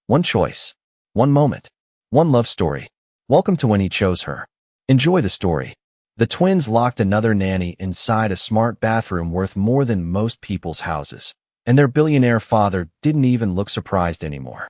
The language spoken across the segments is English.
One choice. One moment. One love story. Welcome to When He Chose Her. Enjoy the story. The twins locked another nanny inside a smart bathroom worth more than most people's houses, and their billionaire father didn't even look surprised anymore.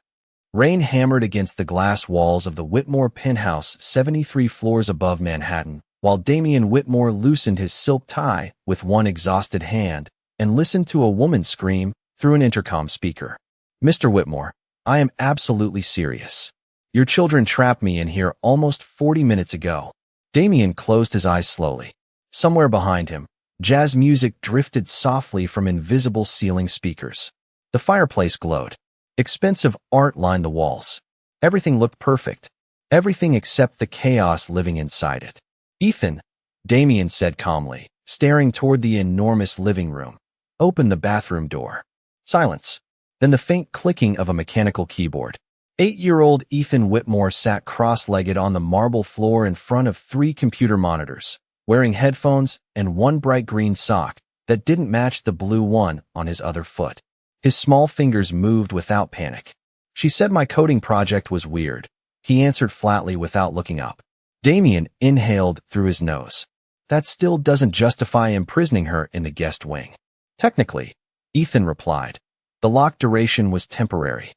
Rain hammered against the glass walls of the Whitmore penthouse 73 floors above Manhattan, while Damian Whitmore loosened his silk tie with one exhausted hand and listened to a woman scream through an intercom speaker. "Mr. Whitmore, I am absolutely serious. Your children trapped me in here almost 40 minutes ago." Damian closed his eyes slowly. Somewhere behind him, jazz music drifted softly from invisible ceiling speakers. The fireplace glowed. Expensive art lined the walls. Everything looked perfect. Everything except the chaos living inside it. "Ethan," Damian said calmly, staring toward the enormous living room. "Open the bathroom door." Silence. Then the faint clicking of a mechanical keyboard. 8-year-old Ethan Whitmore sat cross-legged on the marble floor in front of 3 computer monitors, wearing headphones and one bright green sock that didn't match the blue one on his other foot. His small fingers moved without panic. "She said my coding project was weird," he answered flatly without looking up. Damian inhaled through his nose. "That still doesn't justify imprisoning her in the guest wing." "Technically," Ethan replied. "The lock duration was temporary."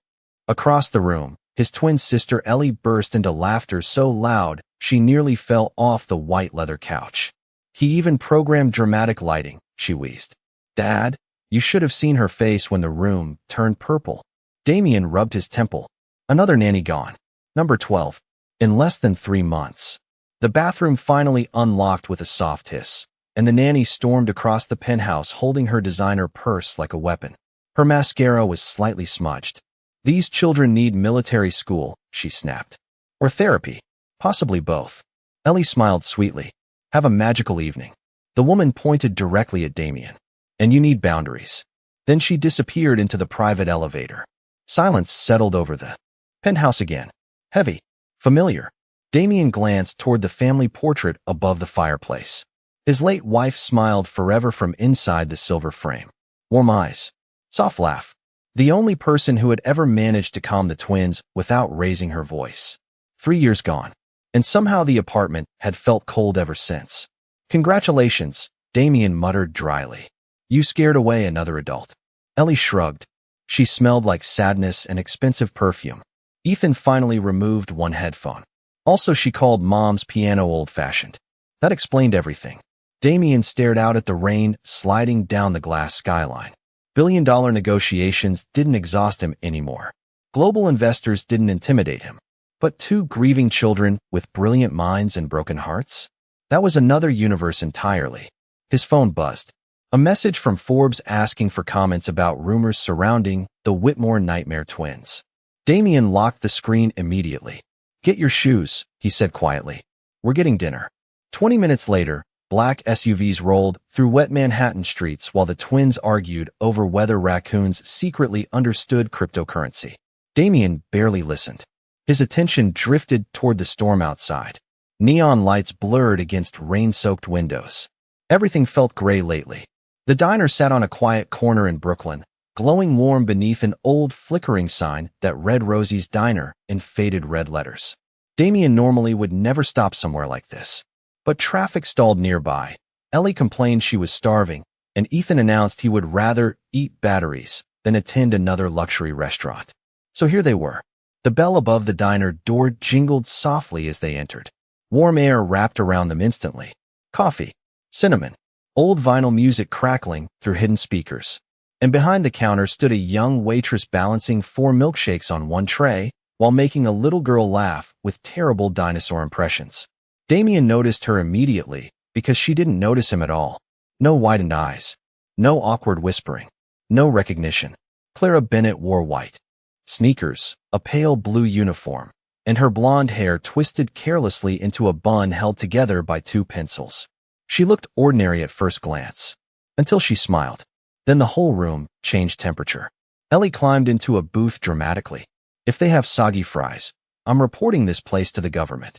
Across the room, his twin sister Ellie burst into laughter so loud she nearly fell off the white leather couch. "He even programmed dramatic lighting," she wheezed. "Dad, you should have seen her face when the room turned purple." Damian rubbed his temple. Another nanny gone. Number 12. In less than 3 months. The bathroom finally unlocked with a soft hiss, and the nanny stormed across the penthouse holding her designer purse like a weapon. Her mascara was slightly smudged. "These children need military school," she snapped. "Or therapy. Possibly both." Ellie smiled sweetly. "Have a magical evening." The woman pointed directly at Damian. "And you need boundaries." Then she disappeared into the private elevator. Silence settled over the penthouse again. Heavy. Familiar. Damian glanced toward the family portrait above the fireplace. His late wife smiled forever from inside the silver frame. Warm eyes. Soft laugh. The only person who had ever managed to calm the twins without raising her voice. 3 years gone. And somehow the apartment had felt cold ever since. "Congratulations," Damian muttered dryly. "You scared away another adult." Ellie shrugged. She smelled like sadness and expensive perfume. Ethan finally removed one headphone. Also, she called Mom's piano old-fashioned. That explained everything. Damian stared out at the rain sliding down the glass skyline. Billion-dollar negotiations didn't exhaust him anymore. Global investors didn't intimidate him. But 2 grieving children with brilliant minds and broken hearts? That was another universe entirely. His phone buzzed. A message from Forbes asking for comments about rumors surrounding the Whitmore nightmare twins. Damian locked the screen immediately. "Get your shoes," he said quietly. "We're getting dinner." 20 minutes later, black SUVs rolled through wet Manhattan streets while the twins argued over whether raccoons secretly understood cryptocurrency. Damian barely listened. His attention drifted toward the storm outside. Neon lights blurred against rain-soaked windows. Everything felt gray lately. The diner sat on a quiet corner in Brooklyn, glowing warm beneath an old flickering sign that read Rosie's Diner in faded red letters. Damian normally would never stop somewhere like this. But traffic stalled nearby. Ellie complained she was starving, and Ethan announced he would rather eat batteries than attend another luxury restaurant. So here they were. The bell above the diner door jingled softly as they entered. Warm air wrapped around them instantly. Coffee. Cinnamon. Old vinyl music crackling through hidden speakers. And behind the counter stood a young waitress balancing 4 milkshakes on one tray while making a little girl laugh with terrible dinosaur impressions. Damian noticed her immediately because she didn't notice him at all. No widened eyes. No awkward whispering. No recognition. Clara Bennett wore white sneakers, a pale blue uniform, and her blonde hair twisted carelessly into a bun held together by 2 pencils. She looked ordinary at first glance, until she smiled. Then the whole room changed temperature. Ellie climbed into a booth dramatically. "If they have soggy fries, I'm reporting this place to the government."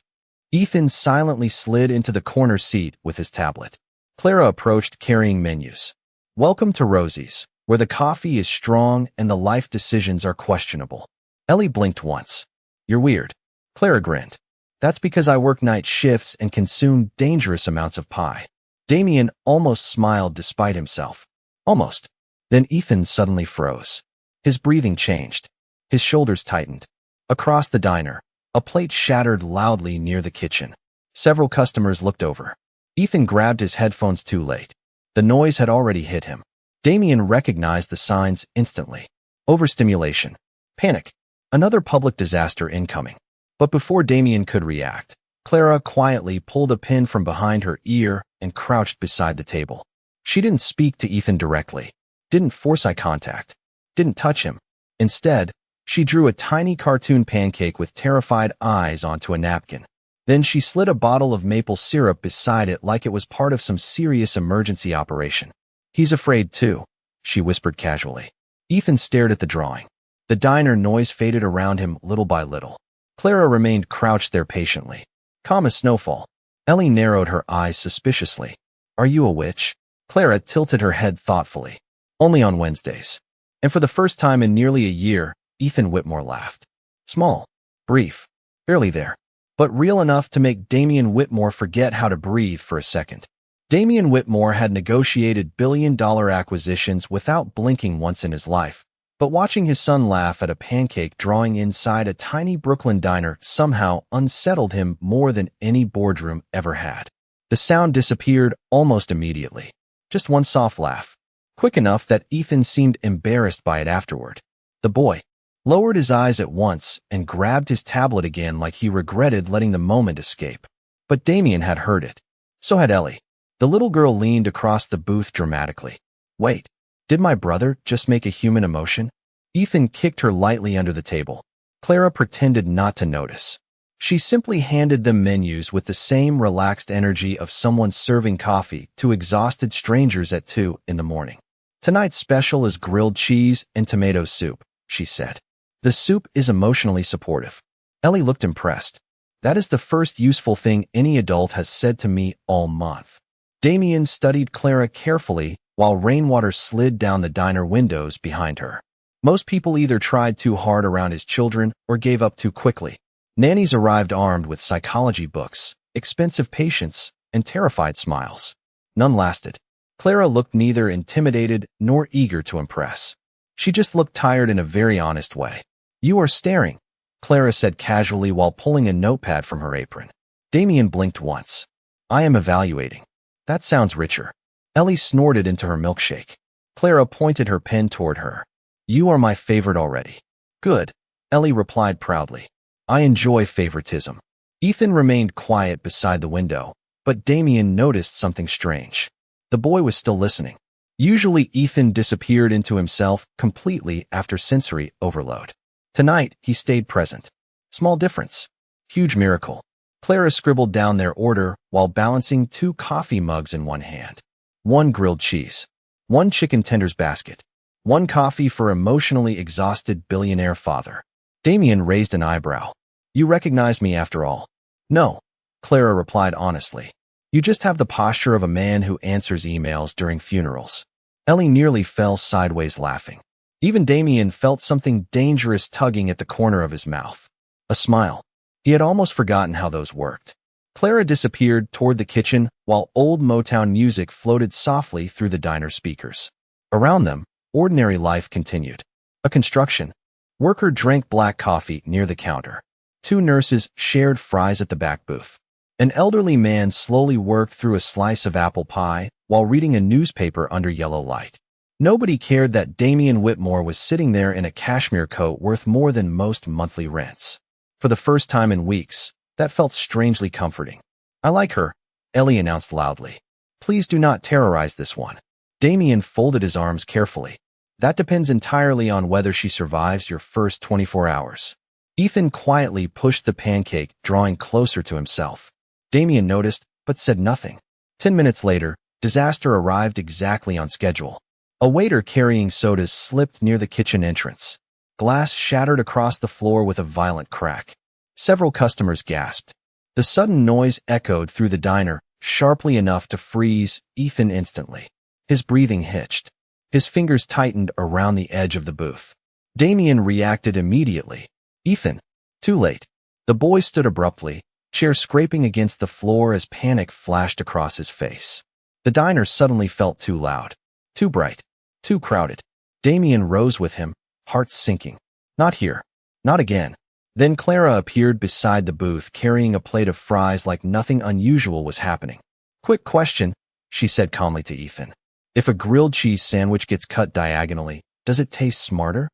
Ethan silently slid into the corner seat with his tablet. Clara approached carrying menus. "Welcome to Rosie's, where the coffee is strong and the life decisions are questionable." Ellie blinked once. You're weird. Clara grinned. That's because I work night shifts and consume dangerous amounts of pie. Damien almost smiled despite himself. Almost. Then Ethan suddenly froze. His breathing changed. His shoulders tightened. Across the diner, a plate shattered loudly near the kitchen. Several customers looked over. Ethan grabbed his headphones too late. The noise had already hit him. Damien recognized the signs instantly. Overstimulation. Panic. Another public disaster incoming. But before Damien could react, Clara quietly pulled a pin from behind her ear and crouched beside the table. She didn't speak to Ethan directly, didn't force eye contact, didn't touch him. Instead, she drew a tiny cartoon pancake with terrified eyes onto a napkin. Then she slid a bottle of maple syrup beside it like it was part of some serious emergency operation. He's afraid too, she whispered casually. Ethan stared at the drawing. The diner noise faded around him little by little. Clara remained crouched there patiently, calm as snowfall. Ellie narrowed her eyes suspiciously. Are you a witch? Clara tilted her head thoughtfully. Only on Wednesdays. And for the first time in nearly a year, Ethan Whitmore laughed. Small, brief, barely there, but real enough to make Damien Whitmore forget how to breathe for a second. Damien Whitmore had negotiated billion-dollar acquisitions without blinking once in his life, but watching his son laugh at a pancake drawing inside a tiny Brooklyn diner somehow unsettled him more than any boardroom ever had. The sound disappeared almost immediately. Just one soft laugh, quick enough that Ethan seemed embarrassed by it afterward. The boy lowered his eyes at once and grabbed his tablet again like he regretted letting the moment escape. But Damien had heard it. So had Ellie. The little girl leaned across the booth dramatically. Wait, did my brother just make a human emotion? Ethan kicked her lightly under the table. Clara pretended not to notice. She simply handed them menus with the same relaxed energy of someone serving coffee to exhausted strangers at 2 in the morning. Tonight's special is grilled cheese and tomato soup, she said. The soup is emotionally supportive. Ellie looked impressed. That is the first useful thing any adult has said to me all month. Damien studied Clara carefully while rainwater slid down the diner windows behind her. Most people either tried too hard around his children or gave up too quickly. Nannies arrived armed with psychology books, expensive patience, and terrified smiles. None lasted. Clara looked neither intimidated nor eager to impress. She just looked tired in a very honest way. You are staring, Clara said casually while pulling a notepad from her apron. Damien blinked once. I am evaluating. That sounds richer. Ellie snorted into her milkshake. Clara pointed her pen toward her. You are my favorite already. Good, Ellie replied proudly. I enjoy favoritism. Ethan remained quiet beside the window, but Damien noticed something strange. The boy was still listening. Usually Ethan disappeared into himself completely after sensory overload. Tonight, he stayed present. Small difference. Huge miracle. Clara scribbled down their order while balancing 2 coffee mugs in one hand. 1 grilled cheese. 1 chicken tenders basket. 1 coffee for emotionally exhausted billionaire father. Damien raised an eyebrow. You recognize me after all. No, Clara replied honestly. You just have the posture of a man who answers emails during funerals. Ellie nearly fell sideways laughing. Even Damien felt something dangerous tugging at the corner of his mouth. A smile. He had almost forgotten how those worked. Clara disappeared toward the kitchen while old Motown music floated softly through the diner speakers. Around them, ordinary life continued. A construction worker drank black coffee near the counter. 2 nurses shared fries at the back booth. An elderly man slowly worked through a slice of apple pie while reading a newspaper under yellow light. Nobody cared that Damien Whitmore was sitting there in a cashmere coat worth more than most monthly rents. For the first time in weeks, that felt strangely comforting. I like her, Ellie announced loudly. Please do not terrorize this one. Damien folded his arms carefully. That depends entirely on whether she survives your first 24 hours. Ethan quietly pushed the pancake, drawing closer to himself. Damien noticed, but said nothing. 10 minutes later, disaster arrived exactly on schedule. A waiter carrying sodas slipped near the kitchen entrance. Glass shattered across the floor with a violent crack. Several customers gasped. The sudden noise echoed through the diner, sharply enough to freeze Ethan instantly. His breathing hitched. His fingers tightened around the edge of the booth. Damien reacted immediately, Ethan. Too late. The boy stood abruptly, chair scraping against the floor as panic flashed across his face. The diner suddenly felt too loud, too bright, too crowded. Damien rose with him, heart sinking. Not here. Not again. Then Clara appeared beside the booth carrying a plate of fries like nothing unusual was happening. Quick question, she said calmly to Ethan. If a grilled cheese sandwich gets cut diagonally, does it taste smarter?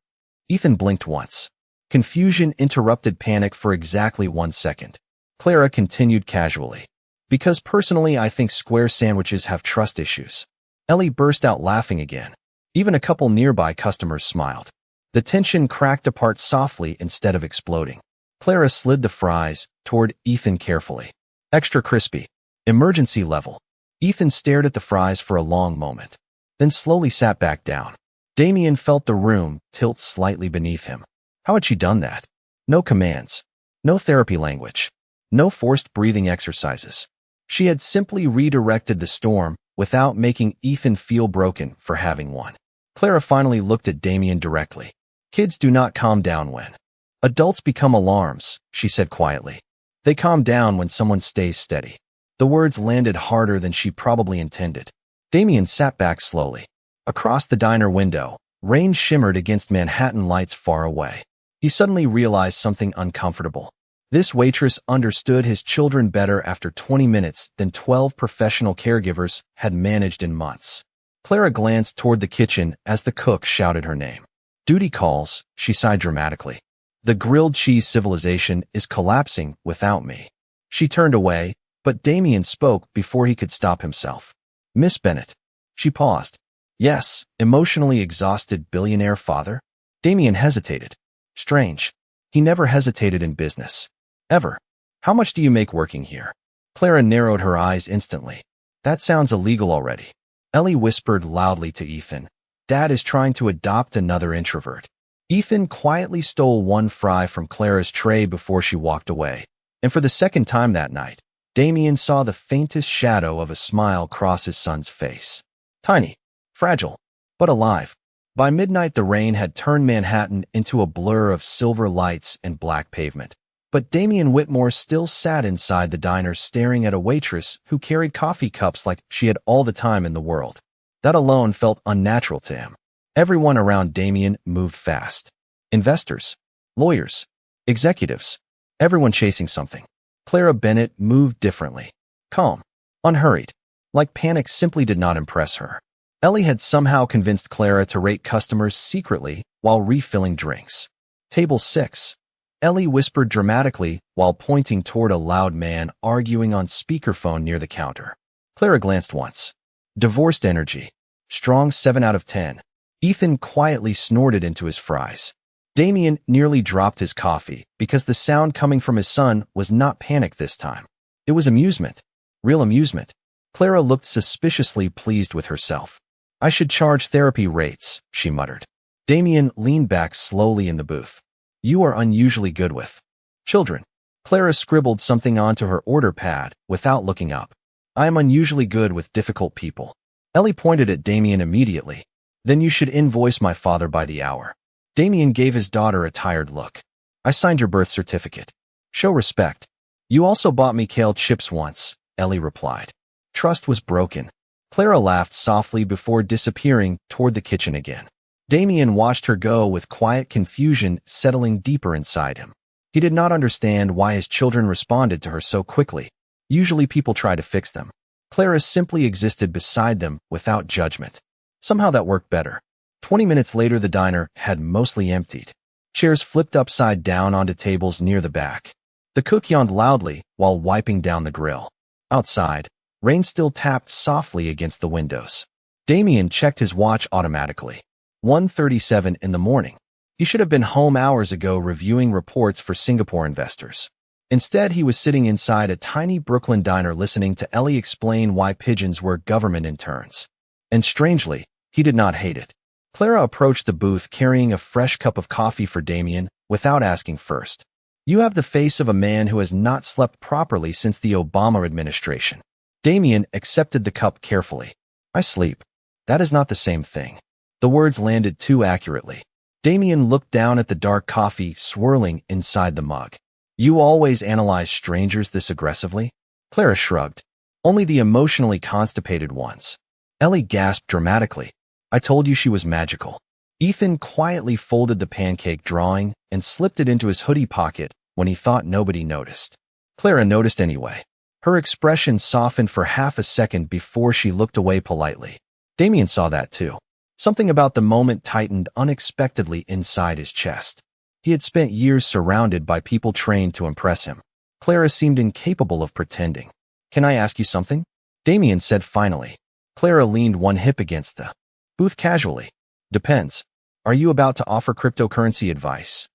Ethan blinked once. Confusion interrupted panic for exactly 1 second. Clara continued casually. Because personally I think square sandwiches have trust issues. Ellie burst out laughing again. Even a couple nearby customers smiled. The tension cracked apart softly instead of exploding. Clara slid the fries toward Ethan carefully. Extra crispy. Emergency level. Ethan stared at the fries for a long moment, then slowly sat back down. Damien felt the room tilt slightly beneath him. How had she done that? No commands. No therapy language. No forced breathing exercises. She had simply redirected the storm without making Ethan feel broken for having one. Clara finally looked at Damien directly. Kids do not calm down when adults become alarms, she said quietly. They calm down when someone stays steady. The words landed harder than she probably intended. Damien sat back slowly. Across the diner window, rain shimmered against Manhattan lights far away. He suddenly realized something uncomfortable. This waitress understood his children better after 20 minutes than 12 professional caregivers had managed in months. Clara glanced toward the kitchen as the cook shouted her name. Duty calls, she sighed dramatically. The grilled cheese civilization is collapsing without me. She turned away, but Damien spoke before he could stop himself. Miss Bennett. She paused. Yes, emotionally exhausted billionaire father? Damien hesitated. Strange. He never hesitated in business. Ever. How much do you make working here? Clara narrowed her eyes instantly. That sounds illegal already. Ellie whispered loudly to Ethan. Dad is trying to adopt another introvert. Ethan quietly stole one fry from Clara's tray before she walked away, and for the second time that night, Damien saw the faintest shadow of a smile cross his son's face. Tiny, fragile, but alive. By midnight, the rain had turned Manhattan into a blur of silver lights and black pavement. But Damien Whitmore still sat inside the diner staring at a waitress who carried coffee cups like she had all the time in the world. That alone felt unnatural to him. Everyone around Damien moved fast. Investors, lawyers, executives, everyone chasing something. Clara Bennett moved differently. Calm, unhurried, like panic simply did not impress her. Ellie had somehow convinced Clara to rate customers secretly while refilling drinks. Table 6. Ellie whispered dramatically while pointing toward a loud man arguing on speakerphone near the counter. Clara glanced once. Divorced energy. Strong 7 out of 10. Ethan quietly snorted into his fries. Damien nearly dropped his coffee because the sound coming from his son was not panic this time. It was amusement. Real amusement. Clara looked suspiciously pleased with herself. I should charge therapy rates, she muttered. Damien leaned back slowly in the booth. You are unusually good with children. Clara scribbled something onto her order pad without looking up. I am unusually good with difficult people. Ellie pointed at Damien immediately. Then you should invoice my father by the hour. Damien gave his daughter a tired look. I signed your birth certificate. Show respect. You also bought me kale chips once, Ellie replied. Trust was broken. Clara laughed softly before disappearing toward the kitchen again. Damien watched her go with quiet confusion settling deeper inside him. He did not understand why his children responded to her so quickly. Usually people try to fix them. Clara simply existed beside them without judgment. Somehow that worked better. 20 minutes later, the diner had mostly emptied. Chairs flipped upside down onto tables near the back. The cook yawned loudly while wiping down the grill. Outside, rain still tapped softly against the windows. Damien checked his watch automatically. 1:37 in the morning. He should have been home hours ago reviewing reports for Singapore investors. Instead, he was sitting inside a tiny Brooklyn diner listening to Ellie explain why pigeons were government interns. And strangely, he did not hate it. Clara approached the booth carrying a fresh cup of coffee for Damien without asking first. You have the face of a man who has not slept properly since the Obama administration. Damien accepted the cup carefully. I sleep. That is not the same thing. The words landed too accurately. Damien looked down at the dark coffee swirling inside the mug. You always analyze strangers this aggressively? Clara shrugged. Only the emotionally constipated ones. Ellie gasped dramatically. I told you she was magical. Ethan quietly folded the pancake drawing and slipped it into his hoodie pocket when he thought nobody noticed. Clara noticed anyway. Her expression softened for half a second before she looked away politely. Damien saw that too. Something about the moment tightened unexpectedly inside his chest. He had spent years surrounded by people trained to impress him. Clara seemed incapable of pretending. Can I ask you something? Damien said finally. Clara leaned one hip against the booth casually. Depends. Are you about to offer cryptocurrency advice?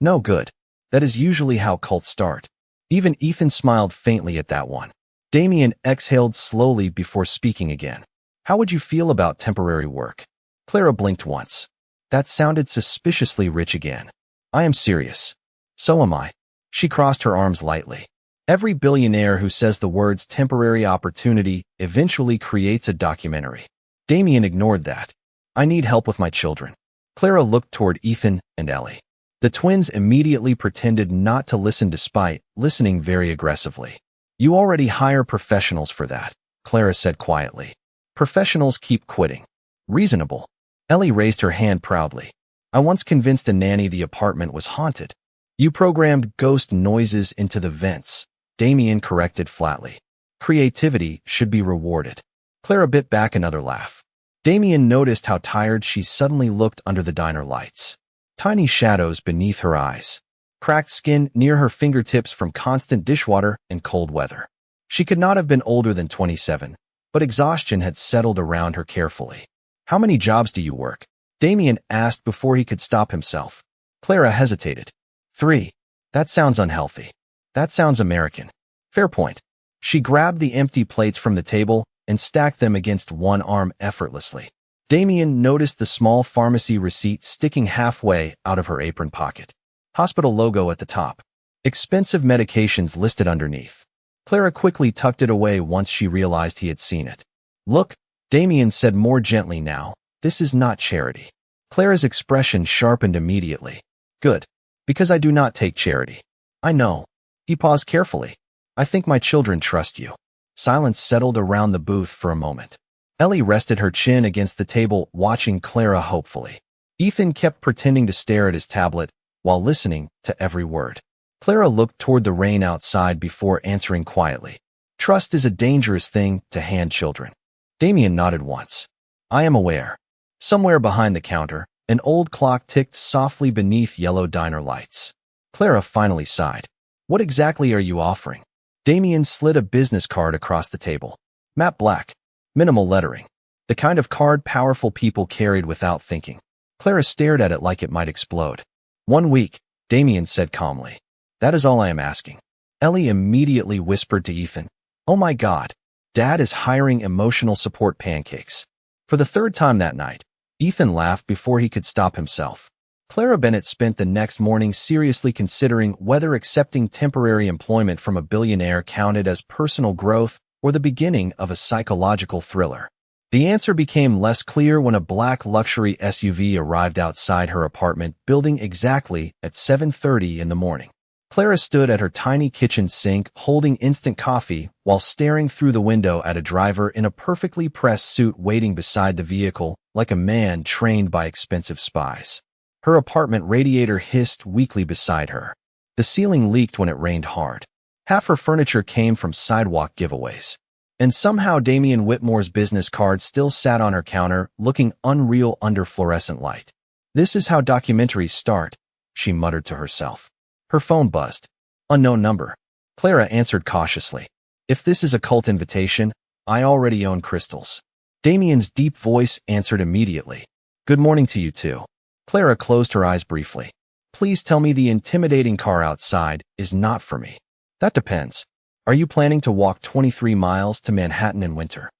No, good. That is usually how cults start. Even Ethan smiled faintly at that one. Damien exhaled slowly before speaking again. How would you feel about temporary work? Clara blinked once. That sounded suspiciously rich again. I am serious. So am I. She crossed her arms lightly. Every billionaire who says the words temporary opportunity eventually creates a documentary. Damien ignored that. I need help with my children. Clara looked toward Ethan and Ellie. The twins immediately pretended not to listen despite listening very aggressively. You already hire professionals for that, Clara said quietly. Professionals keep quitting. Reasonable. Ellie raised her hand proudly. I once convinced a nanny the apartment was haunted. You programmed ghost noises into the vents, Damien corrected flatly. Creativity should be rewarded. Clara bit back another laugh. Damien noticed how tired she suddenly looked under the diner lights. Tiny shadows beneath her eyes. Cracked skin near her fingertips from constant dishwater and cold weather. She could not have been older than 27, but exhaustion had settled around her carefully. How many jobs do you work? Damien asked before he could stop himself. Clara hesitated. 3. That sounds unhealthy. That sounds American. Fair point. She grabbed the empty plates from the table and stacked them against one arm effortlessly. Damien noticed the small pharmacy receipt sticking halfway out of her apron pocket. Hospital logo at the top. Expensive medications listed underneath. Clara quickly tucked it away once she realized he had seen it. Look, Damien said more gently now, this is not charity. Clara's expression sharpened immediately. Good. Because I do not take charity. I know. He paused carefully. I think my children trust you. Silence settled around the booth for a moment. Ellie rested her chin against the table, watching Clara hopefully. Ethan kept pretending to stare at his tablet while listening to every word. Clara looked toward the rain outside before answering quietly. Trust is a dangerous thing to hand children. Damien nodded once. I am aware. Somewhere behind the counter, an old clock ticked softly beneath yellow diner lights. Clara finally sighed. What exactly are you offering? Damien slid a business card across the table. Matte black. Minimal lettering. The kind of card powerful people carried without thinking. Clara stared at it like it might explode. 1 week, Damien said calmly. That is all I am asking. Ellie immediately whispered to Ethan. Oh my God. Dad is hiring emotional support pancakes. For the 3rd time that night, Ethan laughed before he could stop himself. Clara Bennett spent the next morning seriously considering whether accepting temporary employment from a billionaire counted as personal growth or the beginning of a psychological thriller. The answer became less clear when a black luxury SUV arrived outside her apartment building exactly at 7:30 in the morning. Clara stood at her tiny kitchen sink holding instant coffee while staring through the window at a driver in a perfectly pressed suit waiting beside the vehicle like a man trained by expensive spies. Her apartment radiator hissed weakly beside her. The ceiling leaked when it rained hard. Half her furniture came from sidewalk giveaways. And somehow Damien Whitmore's business card still sat on her counter, looking unreal under fluorescent light. This is how documentaries start, she muttered to herself. Her phone buzzed. Unknown number. Clara answered cautiously. If this is a cult invitation, I already own crystals. Damien's deep voice answered immediately. Good morning to you too. Clara closed her eyes briefly. Please tell me the intimidating car outside is not for me. That depends. Are you planning to walk 23 miles to Manhattan in winter?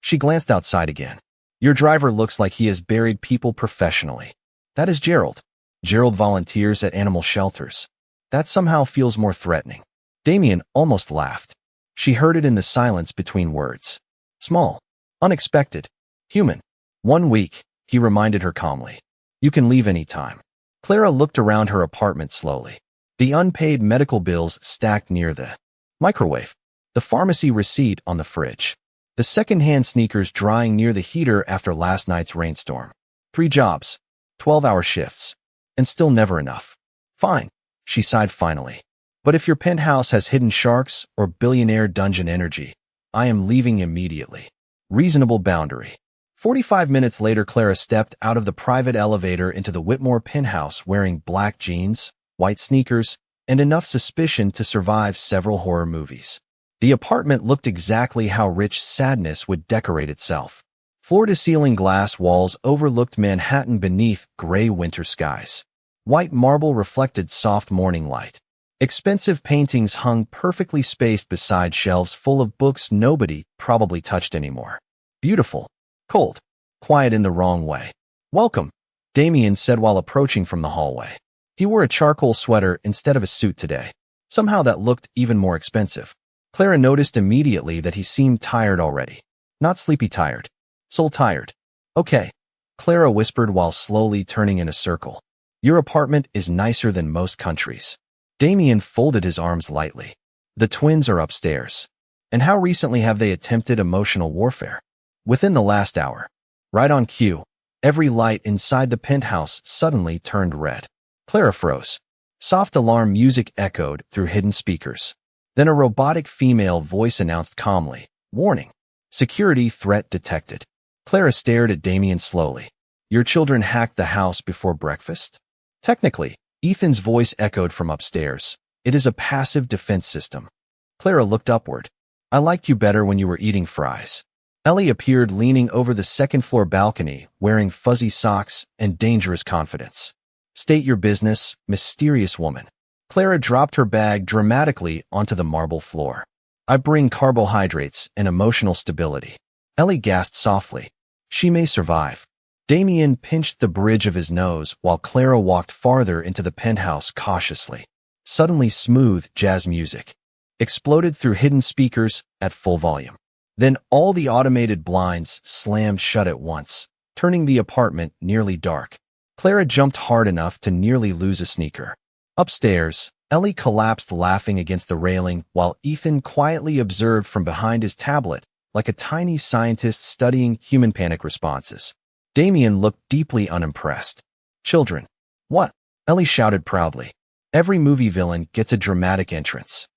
She glanced outside again. Your driver looks like he has buried people professionally. That is Gerald. Gerald volunteers at animal shelters. That somehow feels more threatening. Damien almost laughed. She heard it in the silence between words. Small. Unexpected. Human. 1 week, he reminded her calmly. You can leave any time. Clara looked around her apartment slowly. The unpaid medical bills stacked near the microwave, the pharmacy receipt on the fridge, the second-hand sneakers drying near the heater after last night's rainstorm. 3 jobs, 12-hour shifts, and still never enough. Fine, she sighed finally. But if your penthouse has hidden sharks or billionaire dungeon energy, I am leaving immediately. Reasonable boundary. 45 minutes later, Clara stepped out of the private elevator into the Whitmore penthouse wearing black jeans, white sneakers, and enough suspicion to survive several horror movies. The apartment looked exactly how rich sadness would decorate itself. Floor-to-ceiling glass walls overlooked Manhattan beneath gray winter skies. White marble reflected soft morning light. Expensive paintings hung perfectly spaced beside shelves full of books nobody probably touched anymore. Beautiful. Cold. Quiet in the wrong way. Welcome, Damien said while approaching from the hallway. He wore a charcoal sweater instead of a suit today. Somehow that looked even more expensive. Clara noticed immediately that he seemed tired already. Not sleepy tired. Soul tired. Okay, Clara whispered while slowly turning in a circle. Your apartment is nicer than most countries. Damien folded his arms lightly. The twins are upstairs. And how recently have they attempted emotional warfare? Within the last hour. Right on cue. Every light inside the penthouse suddenly turned red. Clara froze. Soft alarm music echoed through hidden speakers. Then a robotic female voice announced calmly, "Warning. Security threat detected." Clara stared at Damien slowly. Your children hacked the house before breakfast? Technically, Ethan's voice echoed from upstairs. It is a passive defense system. Clara looked upward. I liked you better when you were eating fries. Ellie appeared leaning over the second-floor balcony, wearing fuzzy socks and dangerous confidence. State your business, mysterious woman. Clara dropped her bag dramatically onto the marble floor. I bring carbohydrates and emotional stability. Ellie gasped softly. She may survive. Damien pinched the bridge of his nose while Clara walked farther into the penthouse cautiously. Suddenly smooth jazz music exploded through hidden speakers at full volume. Then all the automated blinds slammed shut at once, turning the apartment nearly dark. Clara jumped hard enough to nearly lose a sneaker. Upstairs, Ellie collapsed laughing against the railing while Ethan quietly observed from behind his tablet like a tiny scientist studying human panic responses. Damien looked deeply unimpressed. Children. What? Ellie shouted proudly. Every movie villain gets a dramatic entrance.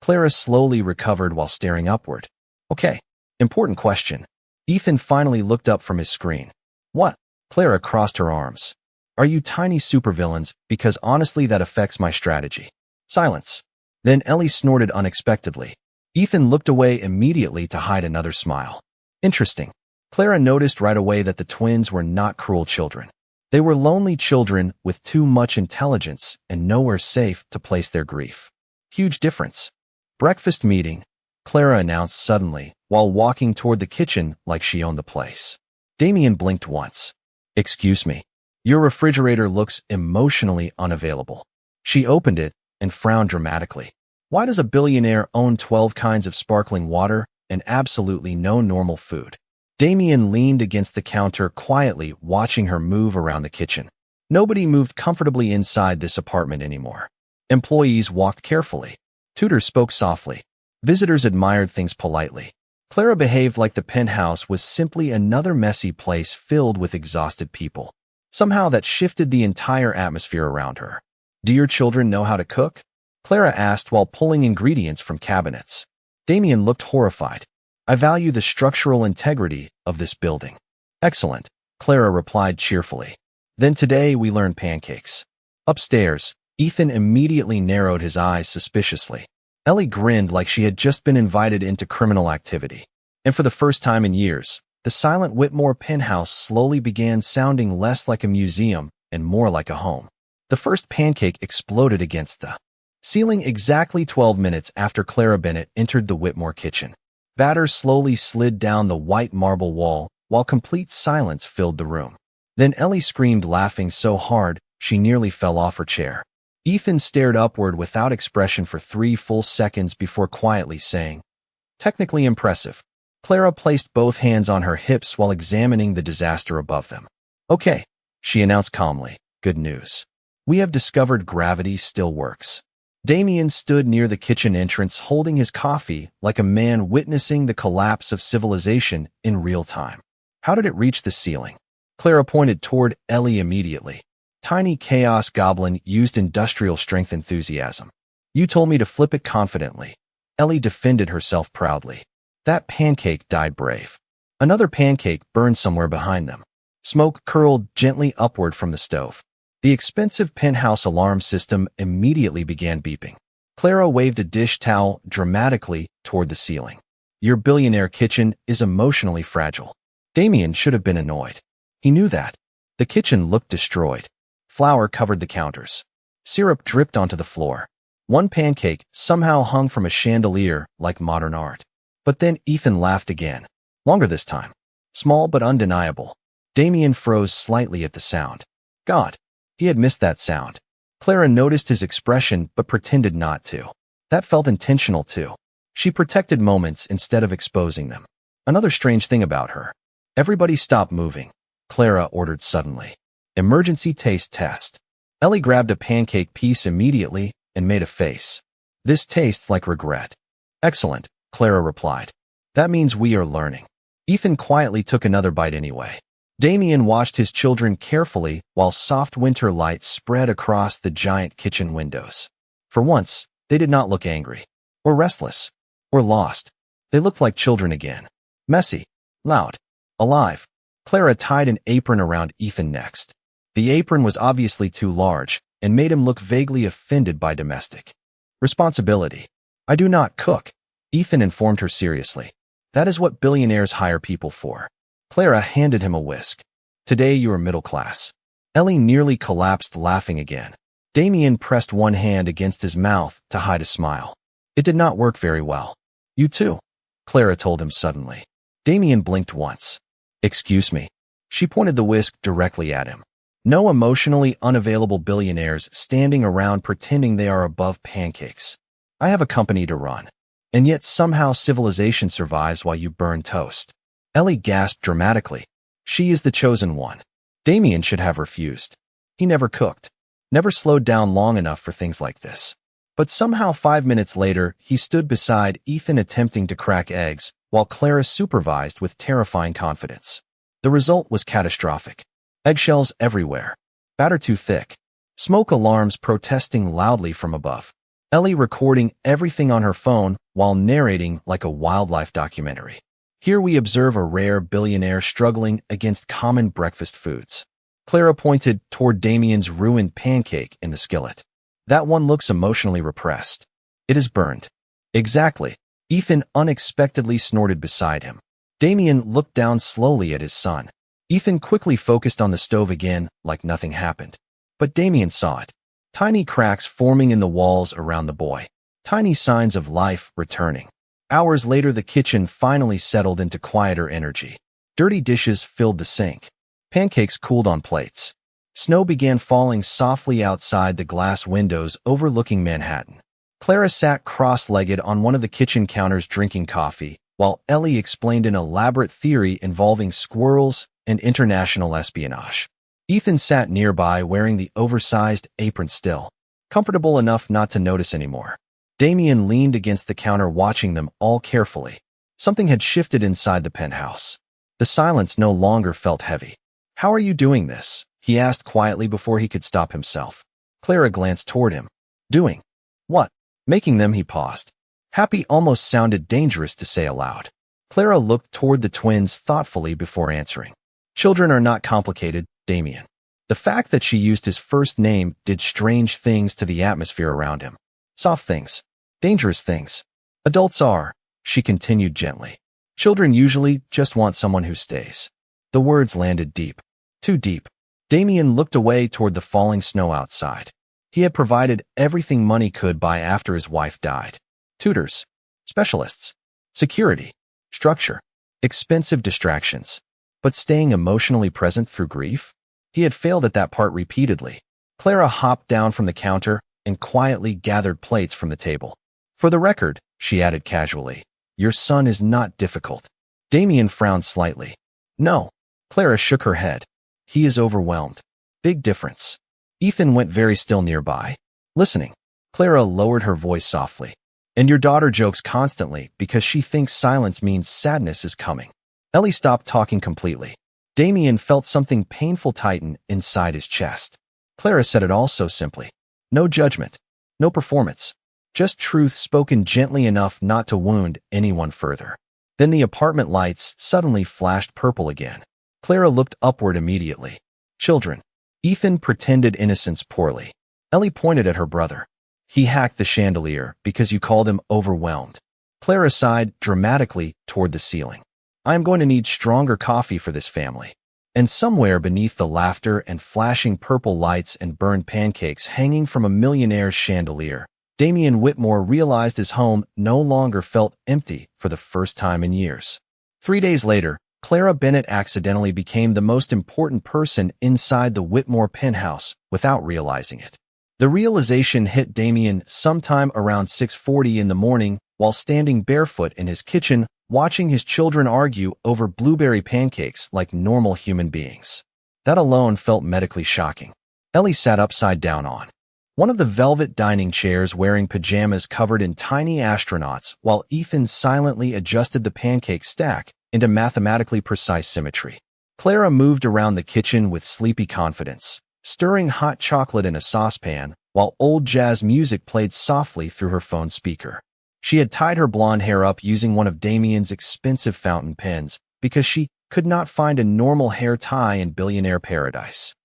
Clara slowly recovered while staring upward. Okay. Important question. Ethan finally looked up from his screen. What? Clara crossed her arms. Are you tiny supervillains? Because honestly that affects my strategy. Silence. Then Ellie snorted unexpectedly. Ethan looked away immediately to hide another smile. Interesting. Clara noticed right away that the twins were not cruel children. They were lonely children with too much intelligence and nowhere safe to place their grief. Huge difference. Breakfast meeting, Clara announced suddenly while walking toward the kitchen like she owned the place. Damien blinked once. Excuse me. Your refrigerator looks emotionally unavailable. She opened it and frowned dramatically. Why does a billionaire own 12 kinds of sparkling water and absolutely no normal food? Damien leaned against the counter quietly watching her move around the kitchen. Nobody moved comfortably inside this apartment anymore. Employees walked carefully. Tutors spoke softly. Visitors admired things politely. Clara behaved like the penthouse was simply another messy place filled with exhausted people. Somehow that shifted the entire atmosphere around her. Do your children know how to cook? Clara asked while pulling ingredients from cabinets. Damien looked horrified. I value the structural integrity of this building. Excellent, Clara replied cheerfully. Then today we learned pancakes. Upstairs, Ethan immediately narrowed his eyes suspiciously. Ellie grinned like she had just been invited into criminal activity. And for the first time in years, the silent Whitmore penthouse slowly began sounding less like a museum and more like a home. The first pancake exploded against the ceiling exactly 12 minutes after Clara Bennett entered the Whitmore kitchen. Batter slowly slid down the white marble wall while complete silence filled the room. Then Ellie screamed, laughing so hard she nearly fell off her chair. Ethan stared upward without expression for 3 full seconds before quietly saying, "Technically impressive." Clara placed both hands on her hips while examining the disaster above them. "Okay," she announced calmly. "Good news. We have discovered gravity still works. Damien stood near the kitchen entrance holding his coffee like a man witnessing the collapse of civilization in real time. How did it reach the ceiling? Clara pointed toward Ellie immediately. Tiny chaos goblin used industrial strength enthusiasm. You told me to flip it confidently. Ellie defended herself proudly. That pancake died brave. Another pancake burned somewhere behind them. Smoke curled gently upward from the stove. The expensive penthouse alarm system immediately began beeping. Clara waved a dish towel dramatically toward the ceiling. Your billionaire kitchen is emotionally fragile. Damien should have been annoyed. He knew that. The kitchen looked destroyed. Flour covered the counters. Syrup dripped onto the floor. One pancake somehow hung from a chandelier like modern art. But then Ethan laughed again. Longer this time. Small but undeniable. Damien froze slightly at the sound. God, he had missed that sound. Clara noticed his expression but pretended not to. That felt intentional too. She protected moments instead of exposing them. Another strange thing about her. Everybody stop moving, Clara ordered suddenly. Emergency taste test. Ellie grabbed a pancake piece immediately and made a face. This tastes like regret. Excellent, Clara replied. That means we are learning. Ethan quietly took another bite anyway. Damien watched his children carefully while soft winter lights spread across the giant kitchen windows. For once, they did not look angry, or restless, or lost. They looked like children again. Messy, loud, alive. Clara tied an apron around Ethan next. The apron was obviously too large and made him look vaguely offended by domestic responsibility. I do not cook, Ethan informed her seriously. That is what billionaires hire people for. Clara handed him a whisk. Today you are middle class. Ellie nearly collapsed laughing again. Damien pressed one hand against his mouth to hide a smile. It did not work very well. You too, Clara told him suddenly. Damien blinked once. Excuse me. She pointed the whisk directly at him. No emotionally unavailable billionaires standing around pretending they are above pancakes. I have a company to run. And yet somehow civilization survives while you burn toast. Ellie gasped dramatically. She is the chosen one. Damien should have refused. He never cooked. Never slowed down long enough for things like this. But somehow 5 minutes later, he stood beside Ethan attempting to crack eggs, while Clara supervised with terrifying confidence. The result was catastrophic. Eggshells everywhere. Batter too thick. Smoke alarms protesting loudly from above. Ellie recording everything on her phone while narrating like a wildlife documentary. Here we observe a rare billionaire struggling against common breakfast foods. Clara pointed toward Damien's ruined pancake in the skillet. That one looks emotionally repressed. It is burned. Exactly. Ethan unexpectedly snorted beside him. Damien looked down slowly at his son. Ethan quickly focused on the stove again like nothing happened. But Damien saw it. Tiny cracks forming in the walls around the boy. Tiny signs of life returning. Hours later, the kitchen finally settled into quieter energy. Dirty dishes filled the sink. Pancakes cooled on plates. Snow began falling softly outside the glass windows overlooking Manhattan. Clara sat cross-legged on one of the kitchen counters drinking coffee, while Ellie explained an elaborate theory involving squirrels and international espionage. Ethan sat nearby wearing the oversized apron still, comfortable enough not to notice anymore. Damien leaned against the counter watching them all carefully. Something had shifted inside the penthouse. The silence no longer felt heavy. How are you doing this? He asked quietly before he could stop himself. Clara glanced toward him. Doing? What? Making them, he paused. Happy almost sounded dangerous to say aloud. Clara looked toward the twins thoughtfully before answering. Children are not complicated, Damien. The fact that she used his first name did strange things to the atmosphere around him. Soft things. Dangerous things. Adults are, she continued gently. Children usually just want someone who stays. The words landed deep. Too deep. Damien looked away toward the falling snow outside. He had provided everything money could buy after his wife died. Tutors. Specialists. Security. Structure. Expensive distractions. But staying emotionally present through grief? He had failed at that part repeatedly. Clara hopped down from the counter and quietly gathered plates from the table. For the record, she added casually, your son is not difficult. Damien frowned slightly. No. Clara shook her head. He is overwhelmed. Big difference. Ethan went very still nearby, listening. Clara lowered her voice softly. And your daughter jokes constantly because she thinks silence means sadness is coming. Ellie stopped talking completely. Damien felt something painful tighten inside his chest. Clara said it all so simply. No judgment. No performance. Just truth spoken gently enough not to wound anyone further. Then the apartment lights suddenly flashed purple again. Clara looked upward immediately. Children. Ethan pretended innocence poorly. Ellie pointed at her brother. He hacked the chandelier because you called him overwhelmed. Clara sighed dramatically toward the ceiling. I am going to need stronger coffee for this family. And somewhere beneath the laughter and flashing purple lights and burned pancakes hanging from a millionaire's chandelier, Damien Whitmore realized his home no longer felt empty for the first time in years. 3 days later, Clara Bennett accidentally became the most important person inside the Whitmore penthouse without realizing it. The realization hit Damien sometime around 6:40 in the morning while standing barefoot in his kitchen, watching his children argue over blueberry pancakes like normal human beings. That alone felt medically shocking. Ellie sat upside down on one of the velvet dining chairs wearing pajamas covered in tiny astronauts while Ethan silently adjusted the pancake stack into mathematically precise symmetry. Clara moved around the kitchen with sleepy confidence, stirring hot chocolate in a saucepan while old jazz music played softly through her phone speaker. She had tied her blonde hair up using one of Damien's expensive fountain pens because she could not find a normal hair tie in Billionaire paradise.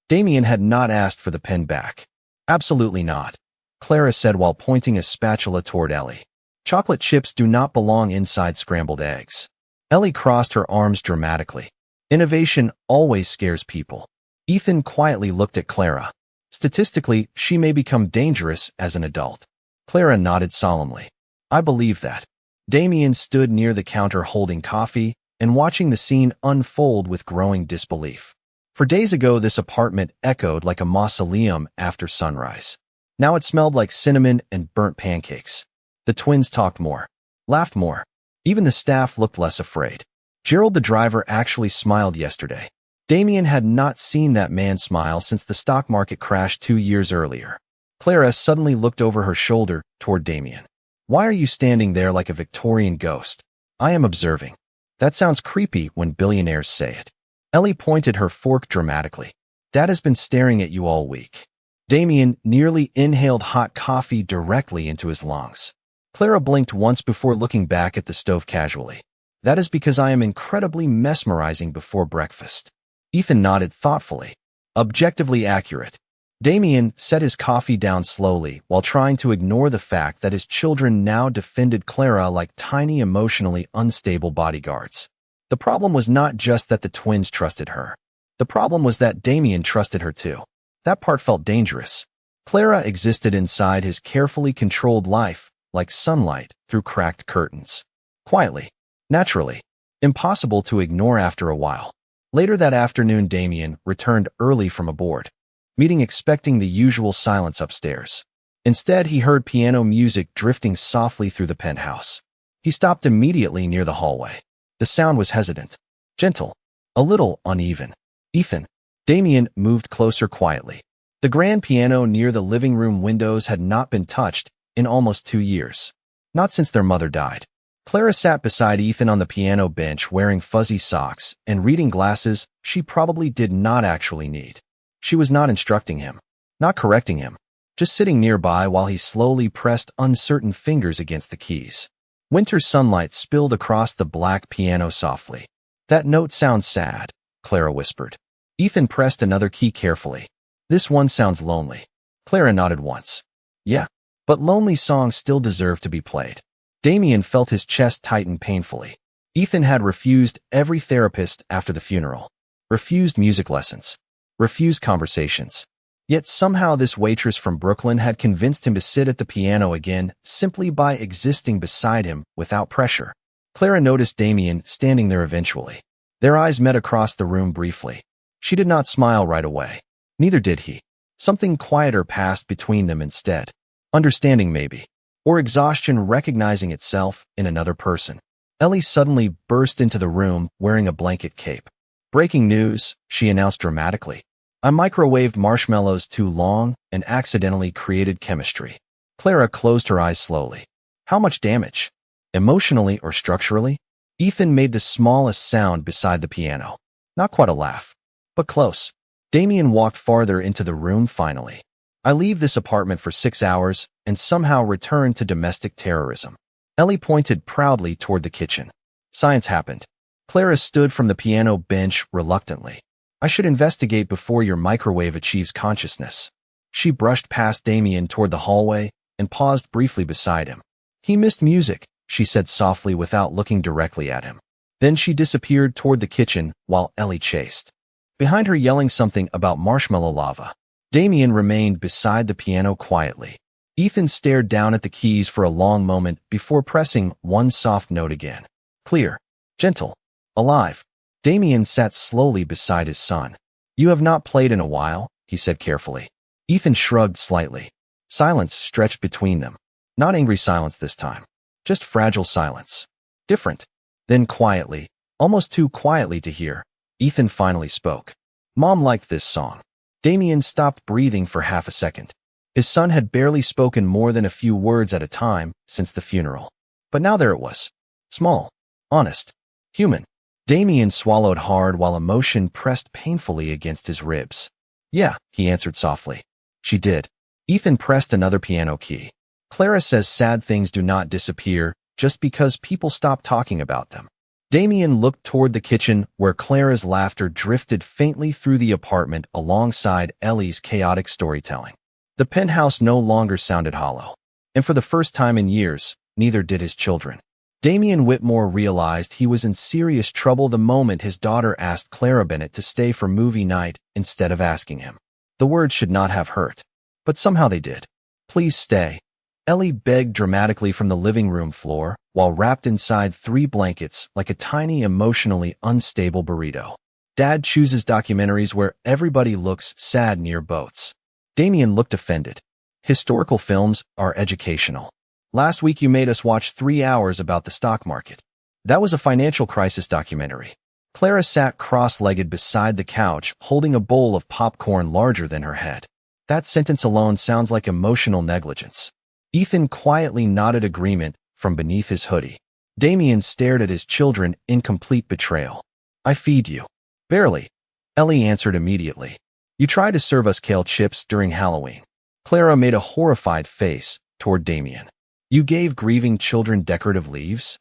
Damien had not asked for the pen back. Absolutely not, Clara said while pointing a spatula toward Ellie. Chocolate chips do not belong inside scrambled eggs. Ellie crossed her arms dramatically. Innovation always scares people. Ethan quietly looked at Clara. Statistically, she may become dangerous as an adult. Clara nodded solemnly. I believe that. Damien stood near the counter holding coffee and watching the scene unfold with growing disbelief. For days ago, this apartment echoed like a mausoleum after sunrise. Now it smelled like cinnamon and burnt pancakes. The twins talked more, laughed more. Even the staff looked less afraid. Gerald the driver actually smiled yesterday. Damien had not seen that man smile since the stock market crash 2 years earlier. Clara suddenly looked over her shoulder toward Damien. Why are you standing there like a Victorian ghost? I am observing. That sounds creepy when billionaires say it. Ellie pointed her fork dramatically. Dad has been staring at you all week. Damien nearly inhaled hot coffee directly into his lungs. Clara blinked once before looking back at the stove casually. That is because I am incredibly mesmerizing before breakfast. Ethan nodded thoughtfully. Objectively accurate. Damien set his coffee down slowly while trying to ignore the fact that his children now defended Clara like tiny emotionally unstable bodyguards. The problem was not just that the twins trusted her. The problem was that Damien trusted her too. That part felt dangerous. Clara existed inside his carefully controlled life, like sunlight through cracked curtains. Quietly. Naturally. Impossible to ignore after a while. Later that afternoon, Damien returned early from a board meeting expecting the usual silence upstairs. Instead, he heard piano music drifting softly through the penthouse. He stopped immediately near the hallway. The sound was hesitant, gentle, a little uneven. Ethan. Damien moved closer quietly. The grand piano near the living room windows had not been touched in almost 2 years. Not since their mother died. Clara sat beside Ethan on the piano bench wearing fuzzy socks and reading glasses she probably did not actually need. She was not instructing him, not correcting him, just sitting nearby while he slowly pressed uncertain fingers against the keys. Winter sunlight spilled across the black piano softly. That note sounds sad, Clara whispered. Ethan pressed another key carefully. This one sounds lonely. Clara nodded once. Yeah, but lonely songs still deserve to be played. Damien felt his chest tighten painfully. Ethan had refused every therapist after the funeral. Refused music lessons. Refused conversations. Yet somehow this waitress from Brooklyn had convinced him to sit at the piano again simply by existing beside him without pressure. Clara noticed Damien standing there eventually. Their eyes met across the room briefly. She did not smile right away. Neither did he. Something quieter passed between them instead. Understanding maybe. Or exhaustion recognizing itself in another person. Ellie suddenly burst into the room wearing a blanket cape. Breaking news, she announced dramatically. I microwaved marshmallows too long and accidentally created chemistry. Clara closed her eyes slowly. How much damage? Emotionally or structurally? Ethan made the smallest sound beside the piano. Not quite a laugh, but close. Damien walked farther into the room finally. I leave this apartment for 6 hours and somehow return to domestic terrorism. Ellie pointed proudly toward the kitchen. Science happened. Clara stood from the piano bench reluctantly. I should investigate before your microwave achieves consciousness. She brushed past Damien toward the hallway and paused briefly beside him. He missed music, she said softly without looking directly at him. Then she disappeared toward the kitchen while Ellie chased. Behind her yelling something about marshmallow lava. Damien remained beside the piano quietly. Ethan stared down at the keys for a long moment before pressing one soft note again. Clear, gentle, alive. Damien sat slowly beside his son. You have not played in a while, he said carefully. Ethan shrugged slightly. Silence stretched between them. Not angry silence this time. Just fragile silence. Different. Then quietly, almost too quietly to hear, Ethan finally spoke. Mom liked this song. Damien stopped breathing for half a second. His son had barely spoken more than a few words at a time since the funeral. But now there it was. Small. Honest. Human. Damien swallowed hard while emotion pressed painfully against his ribs. Yeah, he answered softly. She did. Ethan pressed another piano key. Clara says sad things do not disappear just because people stop talking about them. Damien looked toward the kitchen where Clara's laughter drifted faintly through the apartment alongside Ellie's chaotic storytelling. The penthouse no longer sounded hollow. And for the first time in years, neither did his children. Damien Whitmore realized he was in serious trouble the moment his daughter asked Clara Bennett to stay for movie night instead of asking him. The words should not have hurt. But somehow they did. Please stay. Ellie begged dramatically from the living room floor while wrapped inside 3 blankets like a tiny emotionally unstable burrito. Dad chooses documentaries where everybody looks sad near boats. Damien looked offended. Historical films are educational. Last week you made us watch 3 hours about the stock market. That was a financial crisis documentary. Clara sat cross-legged beside the couch holding a bowl of popcorn larger than her head. That sentence alone sounds like emotional negligence. Ethan quietly nodded agreement from beneath his hoodie. Damien stared at his children in complete betrayal. I feed you. Barely. Ellie answered immediately. You tried to serve us kale chips during Halloween. Clara made a horrified face toward Damien. You gave grieving children decorative leaves?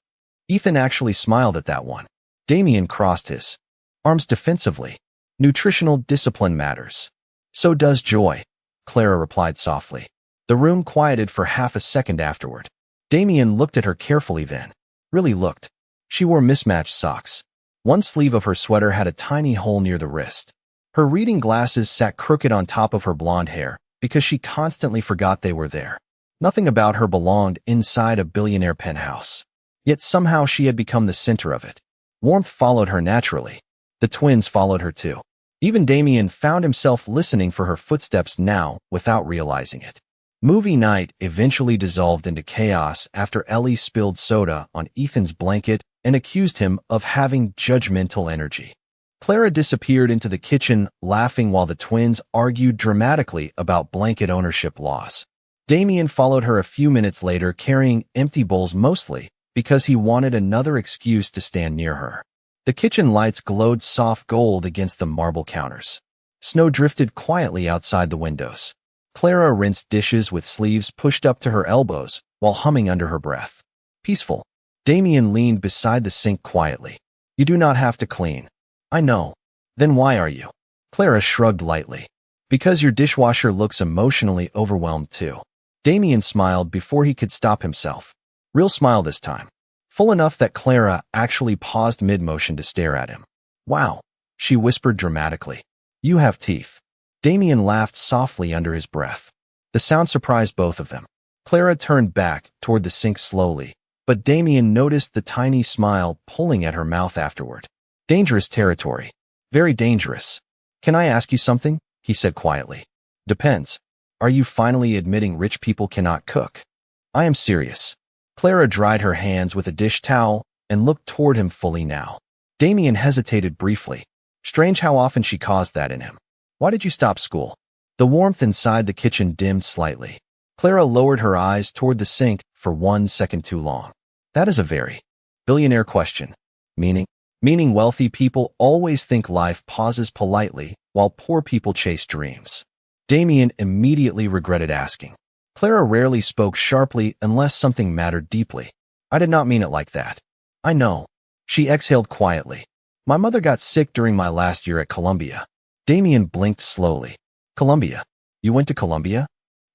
Ethan actually smiled at that one. Damien crossed his arms defensively. Nutritional discipline matters. So does joy, Clara replied softly. The room quieted for half a second afterward. Damien looked at her carefully then. Really looked. She wore mismatched socks. One sleeve of her sweater had a tiny hole near the wrist. Her reading glasses sat crooked on top of her blonde hair because she constantly forgot they were there. Nothing about her belonged inside a billionaire penthouse. Yet somehow she had become the center of it. Warmth followed her naturally. The twins followed her too. Even Damien found himself listening for her footsteps now without realizing it. Movie night eventually dissolved into chaos after Ellie spilled soda on Ethan's blanket and accused him of having judgmental energy. Clara disappeared into the kitchen, laughing while the twins argued dramatically about blanket ownership laws. Damien followed her a few minutes later carrying empty bowls mostly because he wanted another excuse to stand near her. The kitchen lights glowed soft gold against the marble counters. Snow drifted quietly outside the windows. Clara rinsed dishes with sleeves pushed up to her elbows while humming under her breath. Peaceful. Damien leaned beside the sink quietly. You do not have to clean. I know. Then why are you? Clara shrugged lightly. Because your dishwasher looks emotionally overwhelmed too. Damien smiled before he could stop himself. Real smile this time. Full enough that Clara actually paused mid-motion to stare at him. Wow, she whispered dramatically. You have teeth. Damien laughed softly under his breath. The sound surprised both of them. Clara turned back toward the sink slowly, but Damien noticed the tiny smile pulling at her mouth afterward. Dangerous territory. Very dangerous. Can I ask you something? He said quietly. Depends. Are you finally admitting rich people cannot cook? I am serious. Clara dried her hands with a dish towel and looked toward him fully now. Damien hesitated briefly. Strange how often she caused that in him. Why did you stop school? The warmth inside the kitchen dimmed slightly. Clara lowered her eyes toward the sink for 1 second too long. That is a very billionaire question. Meaning wealthy people always think life pauses politely while poor people chase dreams. Damien immediately regretted asking. Clara rarely spoke sharply unless something mattered deeply. I did not mean it like that. I know. She exhaled quietly. My mother got sick during my last year at Columbia. Damien blinked slowly. Columbia? You went to Columbia?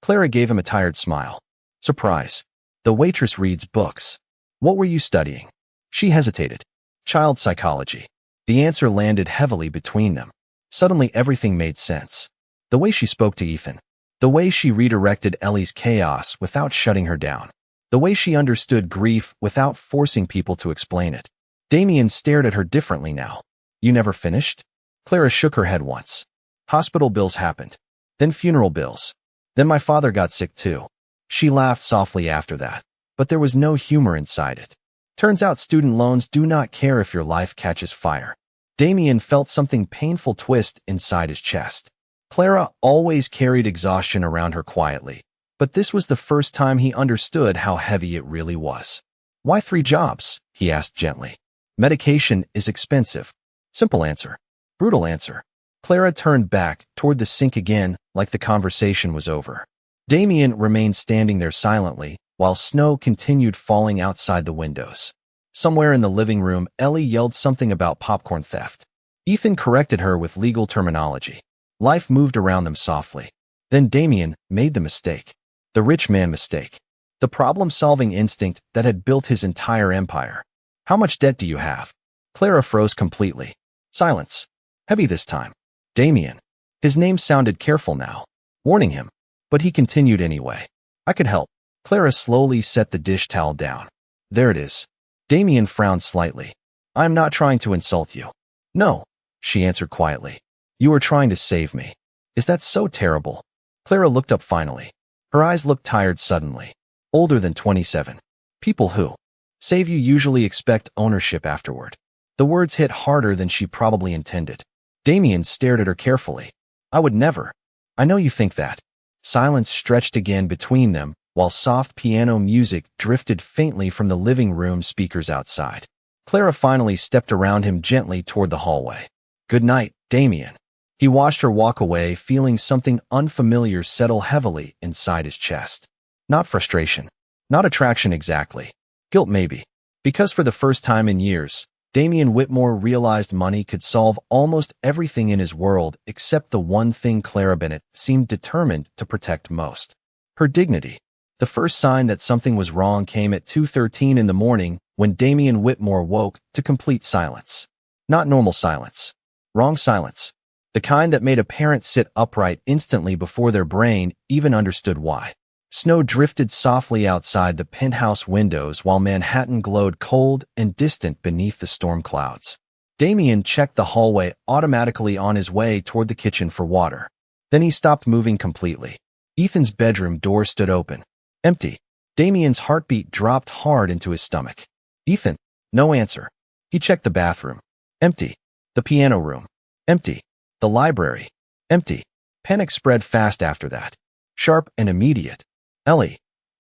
Clara gave him a tired smile. Surprise. The waitress reads books. What were you studying? She hesitated. Child psychology. The answer landed heavily between them. Suddenly everything made sense. The way she spoke to Ethan. The way she redirected Ellie's chaos without shutting her down. The way she understood grief without forcing people to explain it. Damien stared at her differently now. You never finished? Clara shook her head once. Hospital bills happened. Then funeral bills. Then my father got sick too. She laughed softly after that, but there was no humor inside it. Turns out student loans do not care if your life catches fire. Damien felt something painful twist inside his chest. Clara always carried exhaustion around her quietly, but this was the first time he understood how heavy it really was. Why 3 jobs? He asked gently. Medication is expensive. Simple answer. Brutal answer. Clara turned back toward the sink again, like the conversation was over. Damien remained standing there silently, while snow continued falling outside the windows. Somewhere in the living room, Ellie yelled something about popcorn theft. Ethan corrected her with legal terminology. Life moved around them softly. Then Damien made the mistake. The rich man mistake. The problem-solving instinct that had built his entire empire. How much debt do you have? Clara froze completely. Silence. Heavy this time. Damien. His name sounded careful now, warning him. But he continued anyway. I could help. Clara slowly set the dish towel down. There it is. Damien frowned slightly. I am not trying to insult you. No, she answered quietly. You are trying to save me. Is that so terrible? Clara looked up finally. Her eyes looked tired suddenly. Older than 27. People who save you usually expect ownership afterward. The words hit harder than she probably intended. Damien stared at her carefully. I would never. I know you think that. Silence stretched again between them, while soft piano music drifted faintly from the living room speakers outside. Clara finally stepped around him gently toward the hallway. Good night, Damien. He watched her walk away, feeling something unfamiliar settle heavily inside his chest. Not frustration. Not attraction exactly. Guilt maybe. Because for the first time in years, Damien Whitmore realized money could solve almost everything in his world except the one thing Clara Bennett seemed determined to protect most. Her dignity. The first sign that something was wrong came at 2:13 in the morning when Damien Whitmore woke to complete silence. Not normal silence. Wrong silence. The kind that made a parent sit upright instantly before their brain even understood why. Snow drifted softly outside the penthouse windows while Manhattan glowed cold and distant beneath the storm clouds. Damien checked the hallway automatically on his way toward the kitchen for water. Then he stopped moving completely. Ethan's bedroom door stood open. Empty. Damien's heartbeat dropped hard into his stomach. Ethan. No answer. He checked the bathroom. Empty. The piano room. Empty. The library. Empty. Panic spread fast after that. Sharp and immediate. Ellie.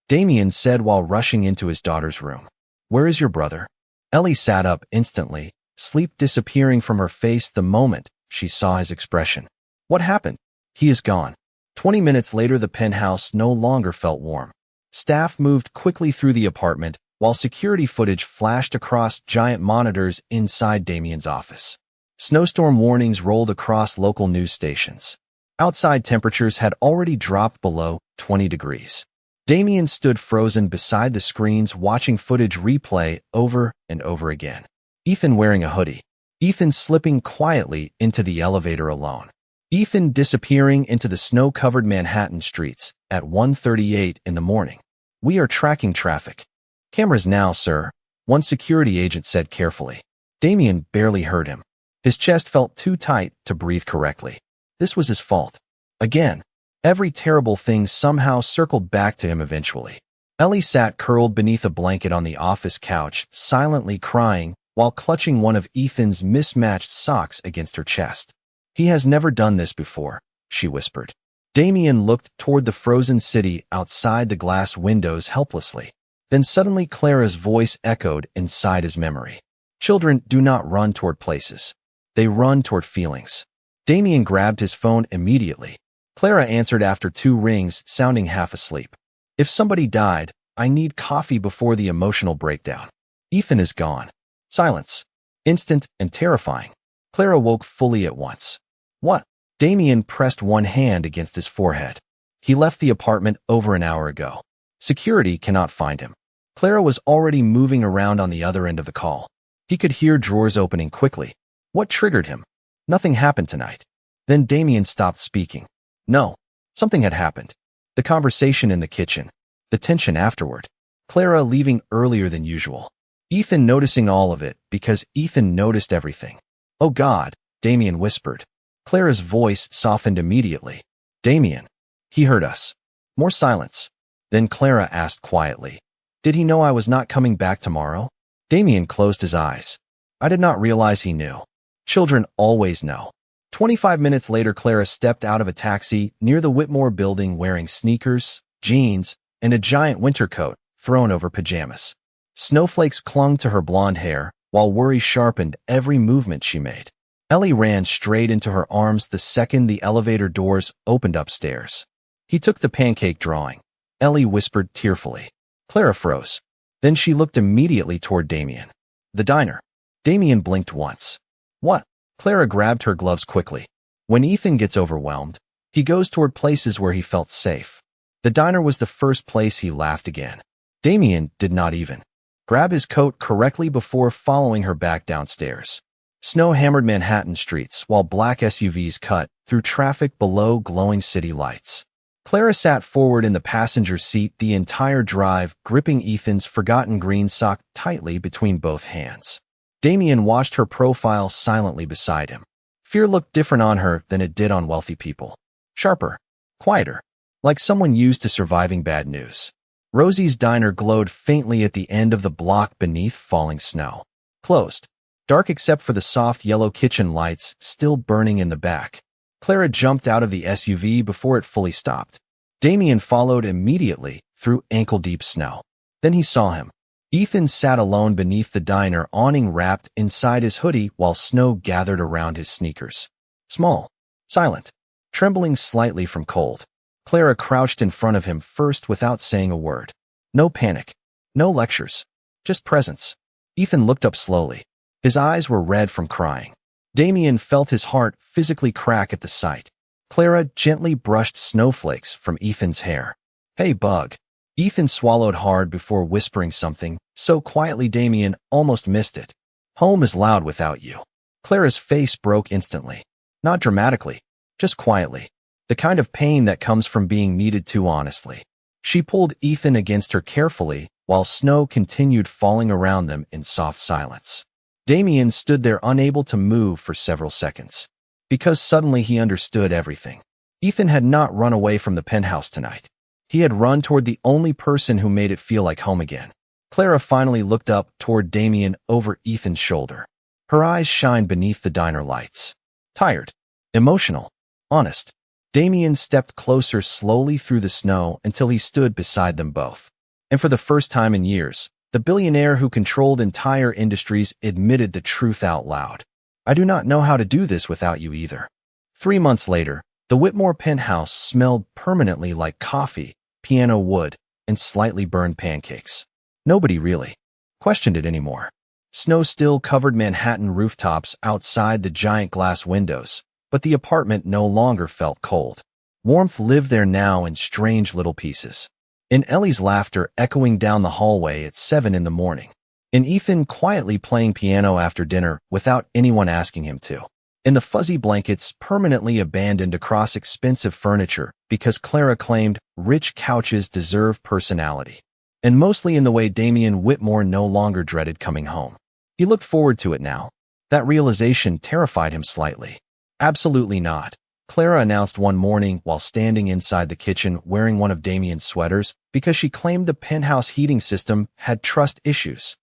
Damien said while rushing into his daughter's room. Where is your brother? Ellie sat up instantly, sleep disappearing from her face the moment she saw his expression. What happened? He is gone. 20 minutes later, the penthouse no longer felt warm. Staff moved quickly through the apartment while security footage flashed across giant monitors inside Damien's office. Snowstorm warnings rolled across local news stations. Outside temperatures had already dropped below 20 degrees. Damien stood frozen beside the screens watching footage replay over and over again. Ethan wearing a hoodie. Ethan slipping quietly into the elevator alone. Ethan disappearing into the snow-covered Manhattan streets at 1:38 in the morning. We are tracking traffic. Cameras now, sir, one security agent said carefully. Damien barely heard him. His chest felt too tight to breathe correctly. This was his fault. Again. Every terrible thing somehow circled back to him eventually. Ellie sat curled beneath a blanket on the office couch, silently crying, while clutching one of Ethan's mismatched socks against her chest. He has never done this before, she whispered. Damien looked toward the frozen city outside the glass windows helplessly. Then suddenly Clara's voice echoed inside his memory. Children do not run toward places. They run toward feelings. Damien grabbed his phone immediately. Clara answered after 2 rings, sounding half asleep. If somebody died, I need coffee before the emotional breakdown. Ethan is gone. Silence. Instant and terrifying. Clara woke fully at once. What? Damien pressed one hand against his forehead. He left the apartment over an hour ago. Security cannot find him. Clara was already moving around on the other end of the call. He could hear drawers opening quickly. What triggered him? Nothing happened tonight. Then Damien stopped speaking. No, something had happened. The conversation in the kitchen. The tension afterward. Clara leaving earlier than usual. Ethan noticing all of it because Ethan noticed everything. Oh God, Damien whispered. Clara's voice softened immediately. Damien. He heard us. More silence. Then Clara asked quietly. Did he know I was not coming back tomorrow? Damien closed his eyes. I did not realize he knew. Children always know. 25 minutes later, Clara stepped out of a taxi near the Whitmore building wearing sneakers, jeans, and a giant winter coat thrown over pajamas. Snowflakes clung to her blonde hair, while worry sharpened every movement she made. Ellie ran straight into her arms the second the elevator doors opened upstairs. He took the pancake drawing. Ellie whispered tearfully. Clara froze. Then she looked immediately toward Damien. The diner. Damien blinked once. What? Clara grabbed her gloves quickly. When Ethan gets overwhelmed, he goes toward places where he felt safe. The diner was the first place he laughed again. Damien did not even grab his coat correctly before following her back downstairs. Snow hammered Manhattan streets while black SUVs cut through traffic below glowing city lights. Clara sat forward in the passenger seat the entire drive, gripping Ethan's forgotten green sock tightly between both hands. Damien watched her profile silently beside him. Fear looked different on her than it did on wealthy people. Sharper, quieter, like someone used to surviving bad news. Rosie's diner glowed faintly at the end of the block beneath falling snow. Closed. Dark except for the soft yellow kitchen lights still burning in the back. Clara jumped out of the SUV before it fully stopped. Damien followed immediately through ankle-deep snow. Then he saw him. Ethan sat alone beneath the diner awning wrapped inside his hoodie while snow gathered around his sneakers. Small, silent, trembling slightly from cold. Clara crouched in front of him first without saying a word. No panic. No lectures. Just presence. Ethan looked up slowly. His eyes were red from crying. Damien felt his heart physically crack at the sight. Clara gently brushed snowflakes from Ethan's hair. Hey, bug. Ethan swallowed hard before whispering something, so quietly Damien almost missed it. Home is loud without you. Clara's face broke instantly. Not dramatically, just quietly. The kind of pain that comes from being needed too honestly. She pulled Ethan against her carefully while snow continued falling around them in soft silence. Damien stood there unable to move for several seconds. Because suddenly he understood everything. Ethan had not run away from the penthouse tonight. He had run toward the only person who made it feel like home again. Clara finally looked up toward Damien over Ethan's shoulder. Her eyes shined beneath the diner lights. Tired. Emotional. Honest. Damien stepped closer slowly through the snow until he stood beside them both. And for the first time in years, the billionaire who controlled entire industries admitted the truth out loud. I do not know how to do this without you either. 3 months later, the Whitmore penthouse smelled permanently like coffee, piano wood, and slightly burned pancakes. Nobody really questioned it anymore. Snow still covered Manhattan rooftops outside the giant glass windows, but the apartment no longer felt cold. Warmth lived there now in strange little pieces. In Ellie's laughter echoing down the hallway at 7 in the morning. In Ethan quietly playing piano after dinner without anyone asking him to. In the fuzzy blankets permanently abandoned across expensive furniture because Clara claimed rich couches deserve personality. And mostly in the way Damien Whitmore no longer dreaded coming home. He looked forward to it now. That realization terrified him slightly. Absolutely not. Clara announced one morning while standing inside the kitchen wearing one of Damien's sweaters because she claimed the penthouse heating system had trust issues.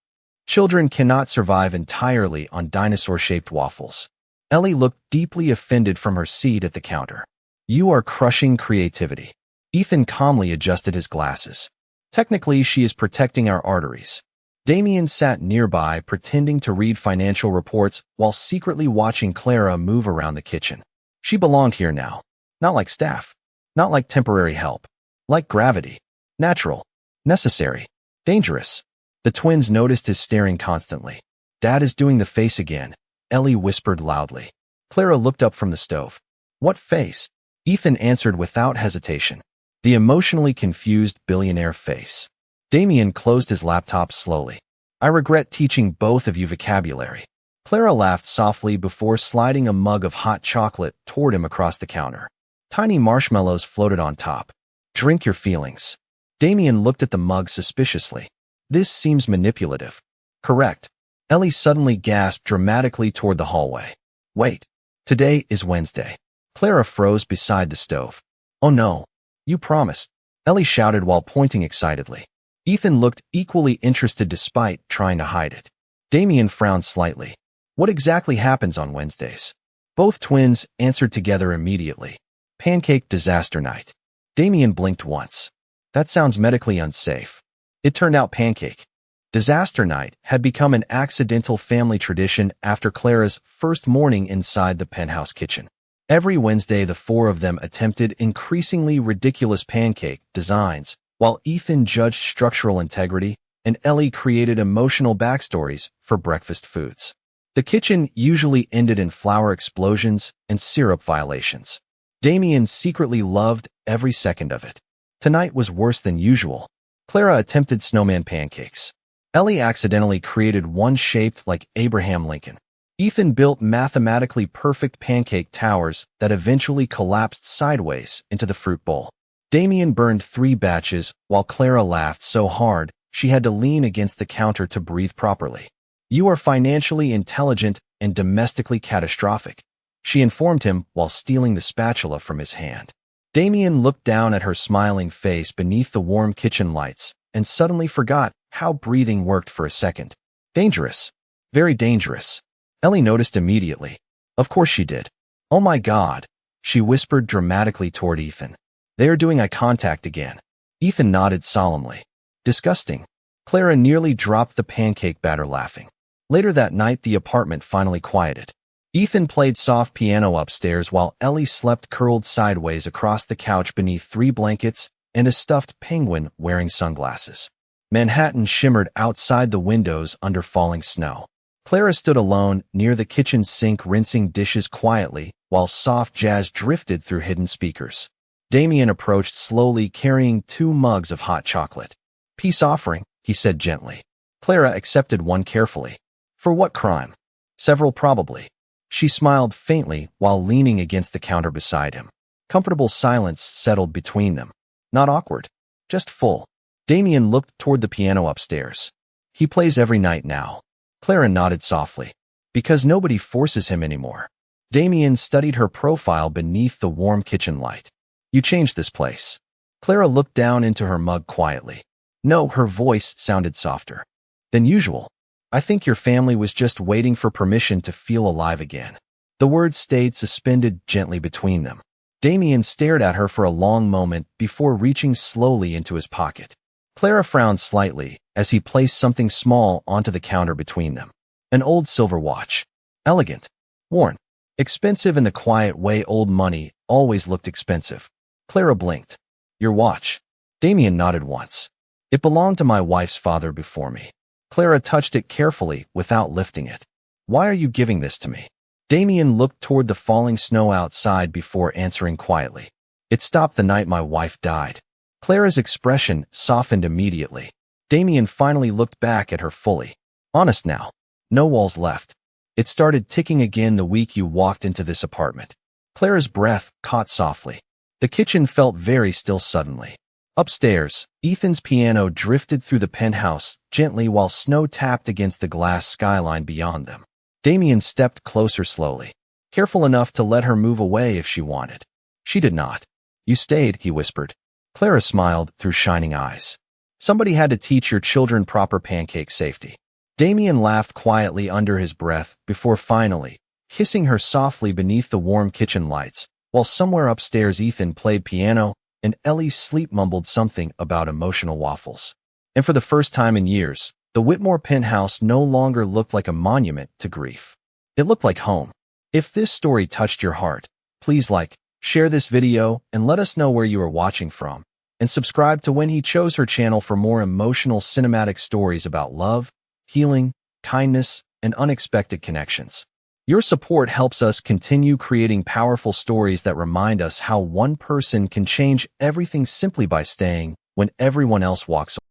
Children cannot survive entirely on dinosaur-shaped waffles. Ellie looked deeply offended from her seat at the counter. You are crushing creativity. Ethan calmly adjusted his glasses. Technically, she is protecting our arteries. Damien sat nearby, pretending to read financial reports while secretly watching Clara move around the kitchen. She belonged here now. Not like staff. Not like temporary help. Like gravity. Natural. Necessary. Dangerous. The twins noticed his staring constantly. Dad is doing the face again, Ellie whispered loudly. Clara looked up from the stove. What face? Ethan answered without hesitation. The emotionally confused billionaire face. Damien closed his laptop slowly. I regret teaching both of you vocabulary. Clara laughed softly before sliding a mug of hot chocolate toward him across the counter. Tiny marshmallows floated on top. Drink your feelings. Damien looked at the mug suspiciously. This seems manipulative. Correct. Ellie suddenly gasped dramatically toward the hallway. Wait. Today is Wednesday. Clara froze beside the stove. Oh no. You promised. Ellie shouted while pointing excitedly. Ethan looked equally interested despite trying to hide it. Damien frowned slightly. What exactly happens on Wednesdays? Both twins answered together immediately. Pancake disaster night. Damien blinked once. That sounds medically unsafe. It turned out pancake disaster night had become an accidental family tradition after Clara's first morning inside the penthouse kitchen. Every Wednesday, the four of them attempted increasingly ridiculous pancake designs, while Ethan judged structural integrity and Ellie created emotional backstories for breakfast foods. The kitchen usually ended in flour explosions and syrup violations. Damien secretly loved every second of it. Tonight was worse than usual. Clara attempted snowman pancakes. Ellie accidentally created one shaped like Abraham Lincoln. Ethan built mathematically perfect pancake towers that eventually collapsed sideways into the fruit bowl. Damien burned 3 batches while Clara laughed so hard she had to lean against the counter to breathe properly. You are financially intelligent and domestically catastrophic, she informed him while stealing the spatula from his hand. Damien looked down at her smiling face beneath the warm kitchen lights and suddenly forgot how breathing worked for a second. Dangerous. Very dangerous. Ellie noticed immediately. Of course she did. Oh my God, she whispered dramatically toward Ethan. They are doing eye contact again. Ethan nodded solemnly. Disgusting. Clara nearly dropped the pancake batter laughing. Later that night, the apartment finally quieted. Ethan played soft piano upstairs while Ellie slept curled sideways across the couch beneath 3 blankets and a stuffed penguin wearing sunglasses. Manhattan shimmered outside the windows under falling snow. Clara stood alone near the kitchen sink rinsing dishes quietly while soft jazz drifted through hidden speakers. Damien approached slowly carrying 2 mugs of hot chocolate. Peace offering, he said gently. Clara accepted one carefully. For what crime? Several probably. She smiled faintly while leaning against the counter beside him. Comfortable silence settled between them. Not awkward. Just full. Damien looked toward the piano upstairs. He plays every night now. Clara nodded softly. Because nobody forces him anymore. Damien studied her profile beneath the warm kitchen light. You changed this place. Clara looked down into her mug quietly. No, her voice sounded softer than usual. I think your family was just waiting for permission to feel alive again. The words stayed suspended gently between them. Damien stared at her for a long moment before reaching slowly into his pocket. Clara frowned slightly as he placed something small onto the counter between them. An old silver watch. Elegant. Worn. Expensive in the quiet way old money always looked expensive. Clara blinked. Your watch. Damien nodded once. It belonged to my wife's father before me. Clara touched it carefully without lifting it. Why are you giving this to me? Damien looked toward the falling snow outside before answering quietly. It stopped the night my wife died. Clara's expression softened immediately. Damien finally looked back at her fully. Honest now. No walls left. It started ticking again the week you walked into this apartment. Clara's breath caught softly. The kitchen felt very still suddenly. Upstairs, Ethan's piano drifted through the penthouse gently while snow tapped against the glass skyline beyond them. Damien stepped closer slowly, careful enough to let her move away if she wanted. She did not. You stayed, he whispered. Clara smiled through shining eyes. Somebody had to teach your children proper pancake safety. Damien laughed quietly under his breath before finally, kissing her softly beneath the warm kitchen lights, while somewhere upstairs Ethan played piano and Ellie's sleep mumbled something about emotional waffles. And for the first time in years, the Whitmore penthouse no longer looked like a monument to grief. It looked like home. If this story touched your heart, please like, share this video, and let us know where you are watching from. And subscribe to When He Chose Her channel for more emotional cinematic stories about love, healing, kindness, and unexpected connections. Your support helps us continue creating powerful stories that remind us how one person can change everything simply by staying when everyone else walks away.